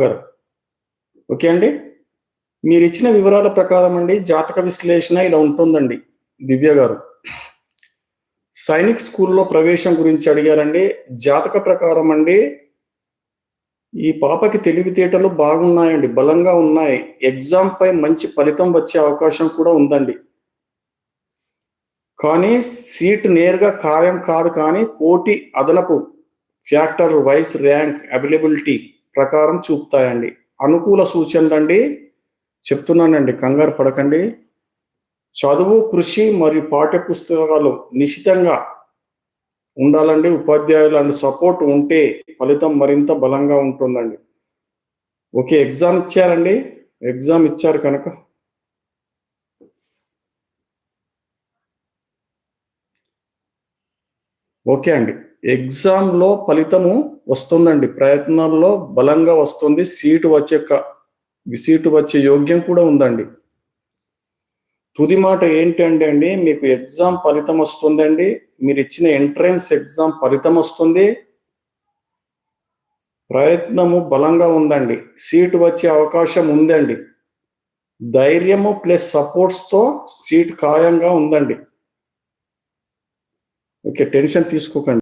గారు. ఓకే అండి. మీరిచ్చిన వివరాల ప్రకారం అండి జాతక విశ్లేషణ ఇలా ఉంటుందండి దివ్య గారు. సైనిక్ స్కూల్‌లో ప్రవేశం గురించి అడిగారండి. జాతక ప్రకారం అండి ఈ పాపకి తెలివితేటలు బాగున్నాయండి. బలంగా ఉన్నాయి. ఎగ్జామ్‌పై మంచి ఫలితం వచ్చే అవకాశం కూడా ఉందండి. కానీ సీట్ నేరుగా ఖాయం కాదు కానీ పోటీ అదనపు ఫ్యాక్టర్ వైస్ ర్యాంక్ అవైలబిలిటీ ప్రకారం చూపుతాయండి. అనుకూల సూచనలండి చెప్తున్నానండి, కంగారు పడకండి. చదువు, కృషి మరియు పాఠ్య పుస్తకాలు నిశితంగా ఉండాలండి. ఉపాధ్యాయులు అండ్ సపోర్ట్ ఉంటే ఫలితం మరింత బలంగా ఉంటుందండి. ఓకే, ఎగ్జామ్ ఇచ్చారండి. ఎగ్జామ్ ఇచ్చారు కనుక ఓకే అండి. ఎగ్జామ్‌లో ఫలితము వస్తుందండి. ప్రయత్నాల్లో బలంగా వస్తుంది. సీటు వచ్చే యోగ్యం కూడా ఉందండి. తుది మాట ఏంటంటే అండి, మీకు ఎగ్జామ్ ఫలితం వస్తుందండి. మీరిచ్చిన ఎంట్రన్స్ ఎగ్జామ్ ఫలితం వస్తుంది. ప్రయత్నము బలంగా ఉందండి. సీటు వచ్చే అవకాశం ఉందండి. ధైర్యము ప్లస్ సపోర్ట్స్‌తో సీట్ ఖాయంగా ఉందండి. ఓకే, టెన్షన్ తీసుకోకండి.